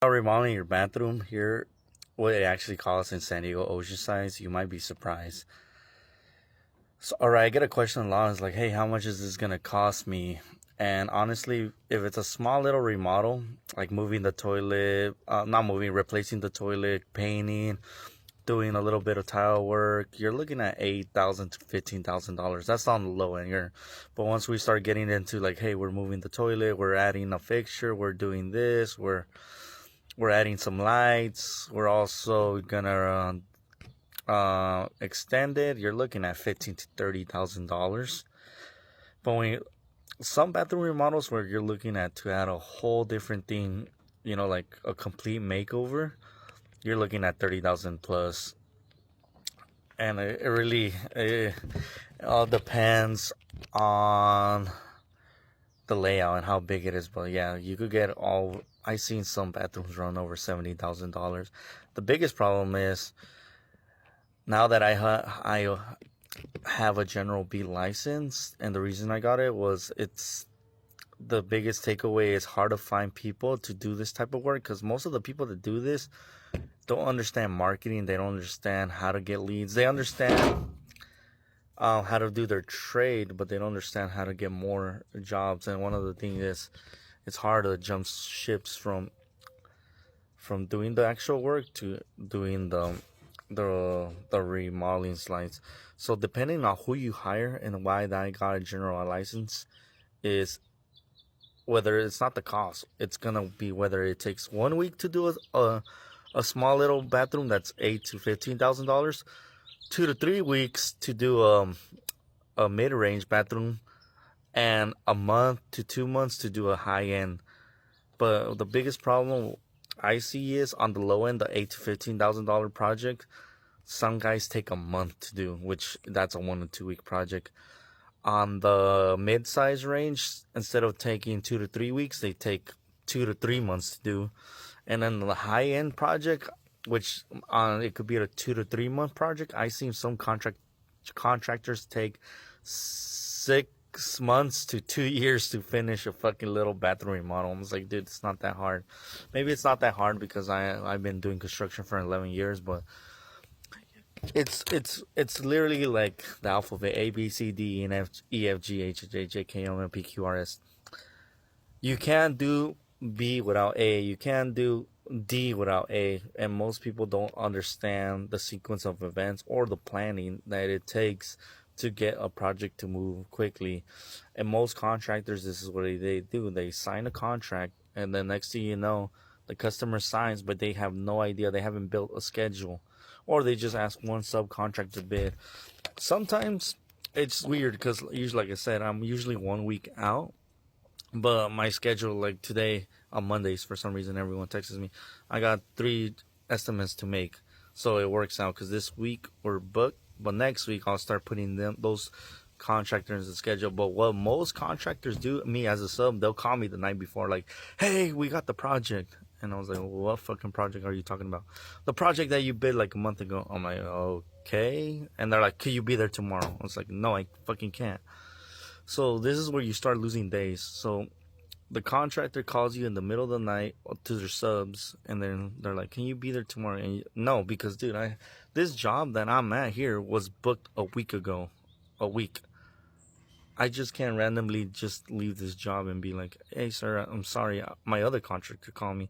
Remodeling your bathroom here, what it actually costs in San Diego Oceanside, you might be surprised. So, all right, I get a question a lot. It's like, hey, how much is this gonna cost me? And honestly, if it's a small little remodel, like moving the toilet, not moving, replacing the toilet, painting, doing a little bit of tile work, you're looking at $8,000 to $15,000. That's on the low end here. But once we start getting into like, hey, we're moving the toilet, we're adding a fixture, we're doing this, we're adding some lights. We're also gonna extend it. You're looking at $15,000 to $30,000. But when some bathroom remodels where you're looking at to add a whole different thing, like a complete makeover, you're looking at 30,000 plus. And it really it all depends on the layout and how big it is. But yeah, you could get all. I seen some bathrooms run over $70,000. The biggest problem is now that I have a General B license, and the reason I got it was it's the biggest takeaway is hard to find people to do this type of work because most of the people that do this don't understand marketing. They don't understand how to get leads. They understand how to do their trade, but they don't understand how to get more jobs. And one of the things is it's hard to jump ships from doing the actual work to doing the remodeling slides. So depending on who you hire and why I got a general license is whether it's not the cost. It's gonna be whether it takes 1 week to do a small little bathroom that's $8,000 to $15,000, 2 to 3 weeks to do a mid-range bathroom, and a month to 2 months to do a high-end. But the biggest problem I see is on the low end, the $8,000 to $15,000 project. Some guys take a month to do, which that's a 1 to 2 week project. On the mid-size range, instead of taking 2 to 3 weeks, they take 2 to 3 months to do. And then the high-end project, which it could be a 2 to 3 month project, I seen some contractors take 6 months to 2 years to finish a fucking little bathroom remodel. I was like, dude, it's not that hard. Maybe it's not that hard because I've been doing construction for 11 years, but it's literally like the alphabet: A B C D E F G H I J K L M N P Q R S. You can't do B without A. You can't do D without A. And most people don't understand the sequence of events or the planning that it takes to get a project to move quickly. And most contractors, this is what they do. They sign a contract, and then next thing you know, the customer signs, but they have no idea. They haven't built a schedule, or they just ask one subcontractor bid. Sometimes it's weird because usually, like I said, I'm usually 1 week out. But my schedule, like today on Mondays, for some reason, everyone texts me. I got 3 estimates to make, so it works out because this week we're booked. But next week I'll start putting those contractors in the schedule. But what most contractors do, me as a sub, they'll call me the night before, like, "Hey, we got the project," and I was like, well, "What fucking project are you talking about?" "The project that you bid like a month ago." I'm like, "Okay," and they're like, "Can you be there tomorrow?" I was like, "No, I fucking can't." So this is where you start losing days. So the contractor calls you in the middle of the night to their subs, and then they're like, "Can you be there tomorrow?" And no, because dude, this job that I'm at here was booked a week ago, a week. I just can't randomly just leave this job and be like, "Hey, sir, I'm sorry, my other contractor called me,"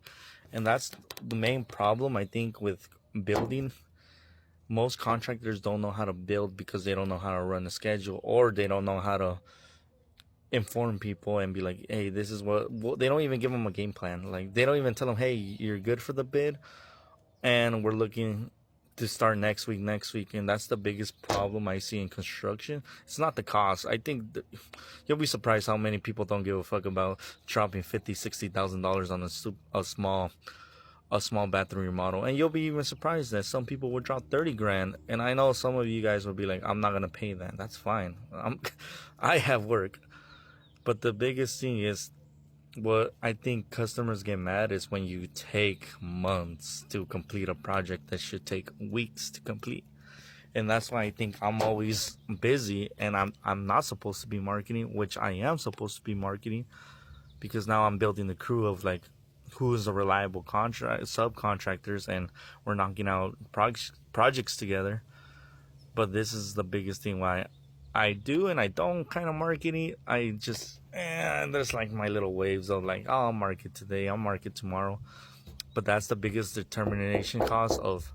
and that's the main problem I think with building. Most contractors don't know how to build because they don't know how to run a schedule, or they don't know how to inform people and be like, "Hey, this is what," they don't even give them a game plan. Like, they don't even tell them, "Hey, you're good for the bid, and we're looking to start next week." And that's the biggest problem I see in construction. It's not the cost. I think you'll be surprised how many people don't give a fuck about dropping $50,000 to $60,000 on a small bathroom remodel. And you'll be even surprised that some people would drop 30 grand. And I know some of you guys will be like, "I'm not gonna pay that." That's fine. I have work. But the biggest thing is, what I think customers get mad is when you take months to complete a project that should take weeks to complete. And that's why I think I'm always busy, and I'm not supposed to be marketing, which I am supposed to be marketing, because now I'm building the crew of like who's a reliable contract subcontractors, and we're knocking out projects together. But this is the biggest thing why I do and I don't kind of marketing. I just there's like my little waves of like, oh, I'll market today, I'll market tomorrow. But that's the biggest determination cost of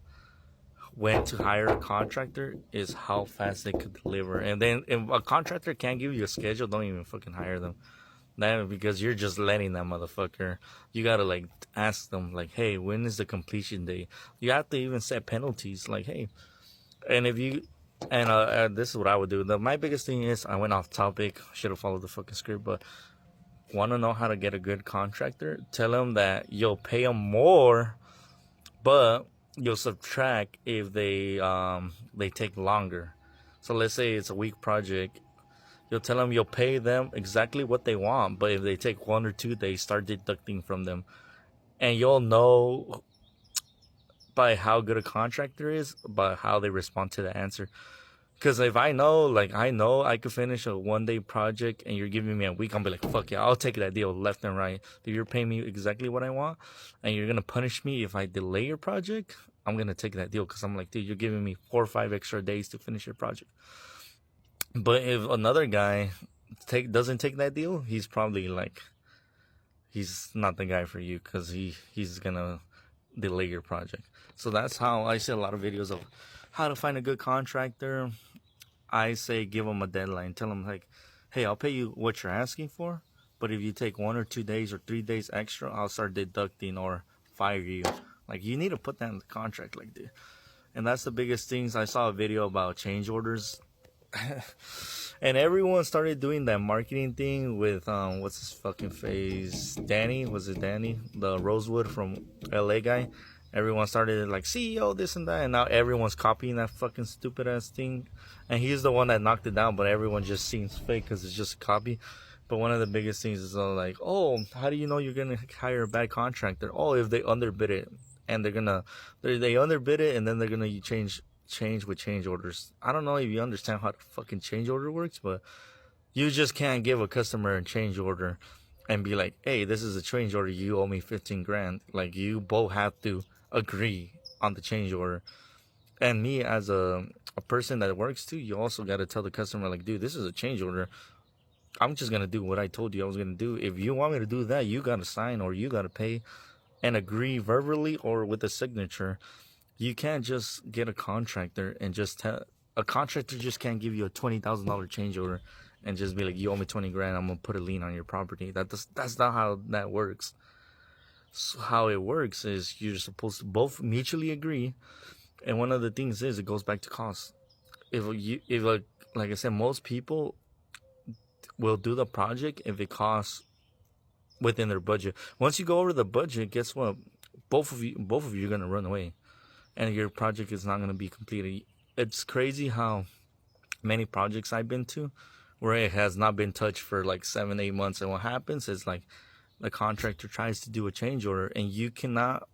when to hire a contractor, is how fast they could deliver. And then if a contractor can't give you a schedule, don't even fucking hire them. That, because you're just letting that motherfucker. You gotta like ask them like, hey, when is the completion date? You have to even set penalties like, hey, and if you this is what I would do. My biggest thing is, I went off topic. Should have followed the fucking script, but want to know how to get a good contractor? Tell them that you'll pay them more, but you'll subtract if they take longer. So let's say it's a week project. You'll tell them you'll pay them exactly what they want, but if they take 1 or 2 days, start deducting from them, and you'll know by how good a contractor is by how they respond to the answer. Because if I know, like, I know I could finish a 1-day project and you're giving me a week, I'll be like, fuck yeah, I'll take that deal left and right. If you're paying me exactly what I want and you're going to punish me if I delay your project, I'm going to take that deal, because I'm like, dude, you're giving me 4 or 5 extra days to finish your project. But if another guy doesn't take that deal, he's probably like, he's not the guy for you, because he's going to delay your project. So that's how I see a lot of videos of how to find a good contractor. I say give them a deadline. Tell them like, hey, I'll pay you what you're asking for, but if you take 1 or 2 days or 3 days extra, I'll start deducting or fire you. Like, you need to put that in the contract, like, dude. And that's the biggest things. I saw a video about change orders. And everyone started doing that marketing thing with what's his fucking face, Danny, was it Danny, the Rosewood from LA guy? Everyone started like, CEO this and that, and now everyone's copying that fucking stupid ass thing. And he's the one that knocked it down, but everyone just seems fake because it's just a copy. But one of the biggest things is like, oh, how do you know you're gonna hire a bad contractor? Oh, if they underbid it, and they underbid it, and then they're gonna change with change orders. I don't know if you understand how the fucking change order works, but you just can't give a customer a change order and be like, hey, this is a change order, you owe me 15 grand. Like, you both have to agree on the change order. And me as a person that works too, you also got to tell the customer like, dude, this is a change order. I'm just gonna do what I told you I was gonna do. If you want me to do that, you gotta sign or you gotta pay and agree verbally or with a signature. You can't just get a contractor and just tell a contractor just can't give you a $20,000 change order and just be like, you owe me 20 grand, I'm gonna put a lien on your property. That's not how that works. So how it works is you're supposed to both mutually agree, and one of the things is it goes back to cost. If like I said, most people will do the project if it costs within their budget. Once you go over the budget, guess what? Both of you are gonna run away, and your project is not gonna be completed. It's crazy how many projects I've been to where it has not been touched for like 7-8 months, and what happens is like the contractor tries to do a change order, and you cannot.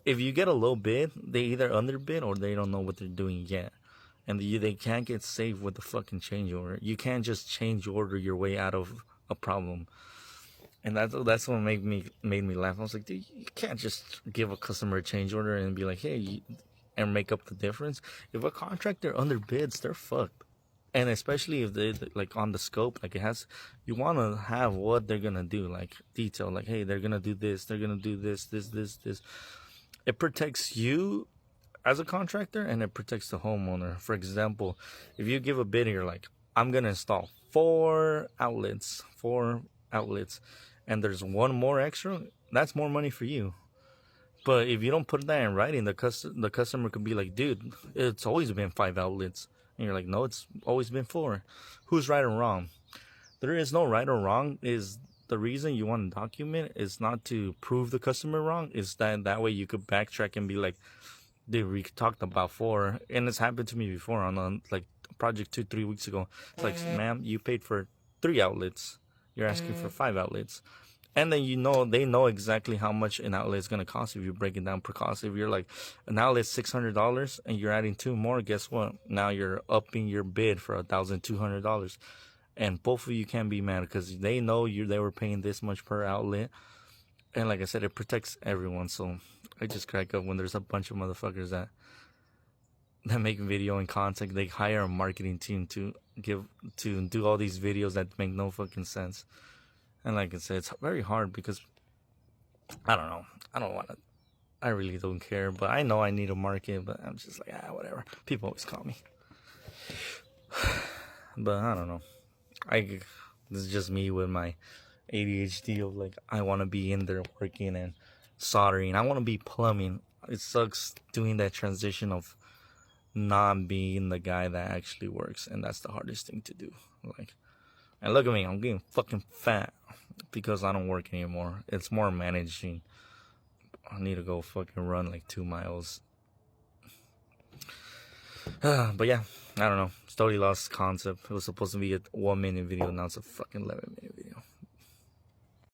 If you get a low bid, they either underbid or they don't know what they're doing yet, and they can't get saved with the fucking change order. You can't just change order your way out of a problem. And that's what made me laugh. I was like, dude, you can't just give a customer a change order and be like, hey, and make up the difference. If a contractor underbids, they're fucked. And especially if they like on the scope, like you want to have what they're gonna do, like detail, like, hey, they're gonna do this, they're gonna do this. It protects you as a contractor, and it protects the homeowner. For example, if you give a bid and you're like, I'm gonna install 4 outlets, and there's 1 more extra, that's more money for you. But if you don't put that in writing, the customer could be like, dude, it's always been 5 outlets. And you're like, no, it's always been 4. Who's right or wrong? There is no right or wrong. Is the reason you want to document is not to prove the customer wrong. Is that way you could backtrack and be like, dude, we talked about 4. And it's happened to me before on like a project 2-3 weeks ago. It's like, ma'am, you paid for 3 outlets. You're asking for 5 outlets. And then they know exactly how much an outlet is going to cost if you break it down per cost. If you're like, an outlet's $600 and you're adding 2 more, guess what? Now you're upping your bid for $1,200. And both of you can't be mad because they know they were paying this much per outlet. And like I said, it protects everyone. So I just crack up when there's a bunch of motherfuckers that make video and content. They hire a marketing team to do all these videos that make no fucking sense. And like I said, it's very hard because I don't know. I don't want to. I really don't care. But I know I need a market. But I'm just like, whatever. People always call me. But I don't know. This is just me with my ADHD of like, I want to be in there working and soldering. I want to be plumbing. It sucks doing that transition of not being the guy that actually works, and that's the hardest thing to do. Like, and look at me, I'm getting fucking fat because I don't work anymore. It's more managing. I need to go fucking run like 2 miles. But yeah, I don't know. It's totally lost concept. It was supposed to be a 1 minute video, now it's a fucking 11-minute video.